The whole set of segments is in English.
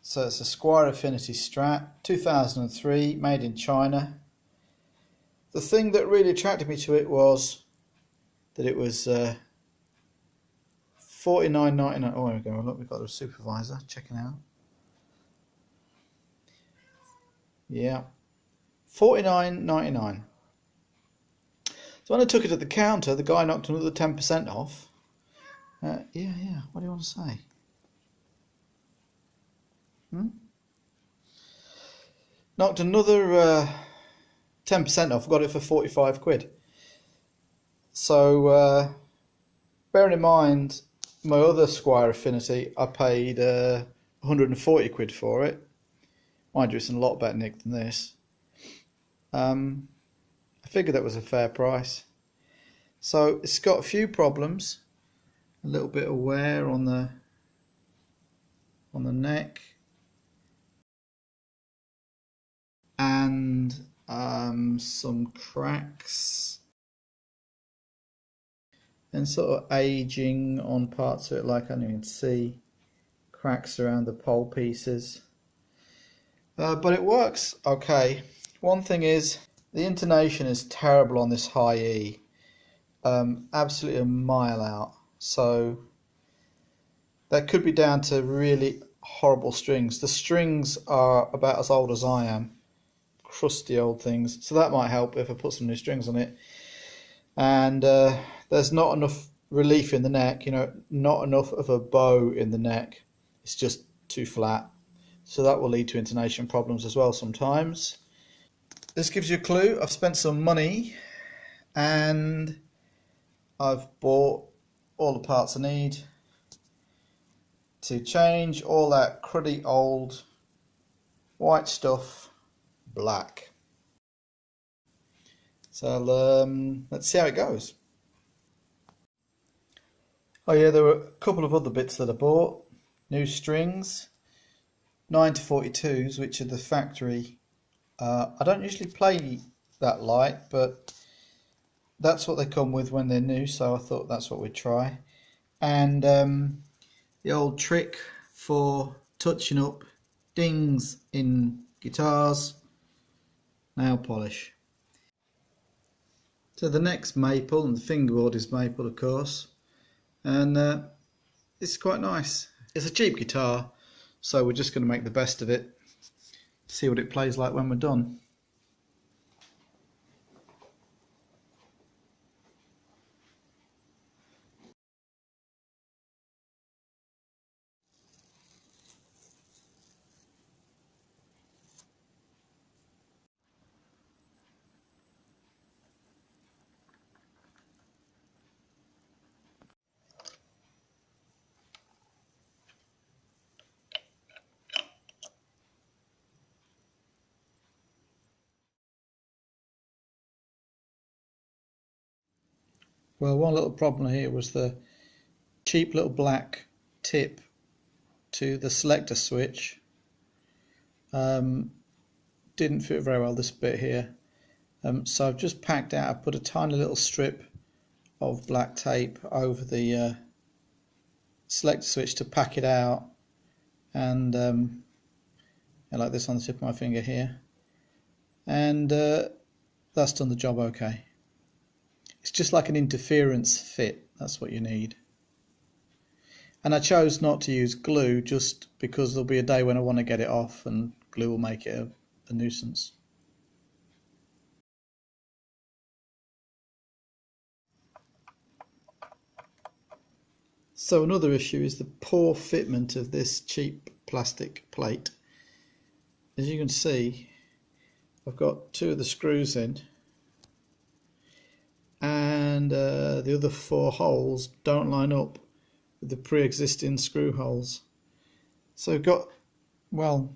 So it's a Squier Strat, 2003, made in China. The thing that really attracted me to it was that it was $49.99. Oh, there we go. Look, we've got a supervisor checking out. Yeah, $49.99. So when I took it at the counter, the guy knocked another 10% off. Yeah. What do you want to say? Knocked another 10% off. Got it for 45 quid. So bearing in mind my other Squier Affinity, I paid 140 quid for it. Mind you, it's in a lot better nick than this. I figured that was a fair price. So it's got a few problems. A little bit of wear on the neck, and some cracks, and sort of aging on parts of it, like I can see cracks around the pole pieces. But it works okay. One thing is, the intonation is terrible on this high E, absolutely a mile out. So that could be down to really horrible strings. The strings are about as old as I am, crusty old things, so that might help if I put some new strings on it. And there's not enough relief in the neck, not enough of a bow in the neck. It's just too flat, so that will lead to intonation problems as well sometimes. This gives you a clue. I've spent some money and I've bought all the parts I need to change all that cruddy old white stuff black. So let's see how it goes. Oh yeah, there were a couple of other bits that I bought. New strings, 9-42s, which are the factory. I don't usually play that light, but that's what they come with when they're new, so I thought that's what we'd try. And the old trick for touching up dings in guitars, nail polish. So the neck's maple and the fingerboard is maple, of course, and it's quite nice. It's a cheap guitar, so we're just going to make the best of it, see what it plays like when we're done. Well, one little problem here was the cheap little black tip to the selector switch. Didn't fit very well, this bit here. So I've just packed out, I've put a tiny little strip of black tape over the selector switch to pack it out, and like this on the tip of my finger here, and that's done the job okay. It's just like an interference fit, that's what you need. And I chose not to use glue just because there'll be a day when I want to get it off and glue will make it a nuisance. So another issue is the poor fitment of this cheap plastic plate. As you can see, I've got 2 of the screws in, and the other 4 holes don't line up with the pre-existing screw holes. So I've got, well,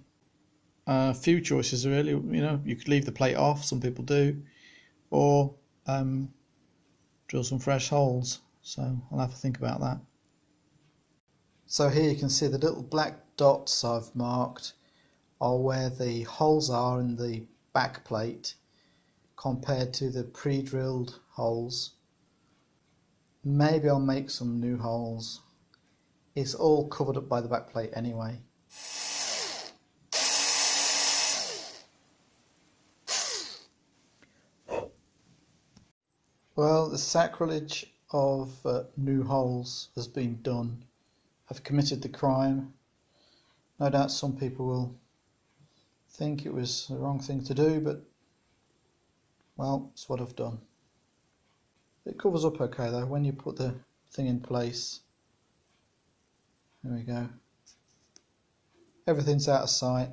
a few choices really. You could leave the plate off, some people do, or drill some fresh holes. So I'll have to think about that. So here you can see the little black dots I've marked are where the holes are in the back plate compared to the pre-drilled holes. Maybe I'll make some new holes. It's all covered up by the back plate anyway. Well, the sacrilege of new holes has been done. I've committed the crime. No doubt some people will think it was the wrong thing to do, but well, it's what I've done. It covers up okay though when you put the thing in place. There we go. Everything's out of sight.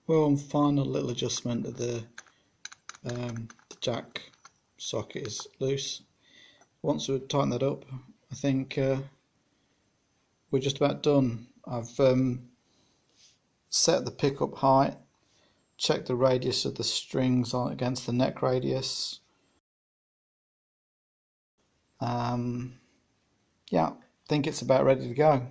One final little adjustment of the jack socket is loose. Once we tighten that up, I think we're just about done. I've set the pickup height, checked the radius of the strings on against the neck radius. Yeah, I think it's about ready to go.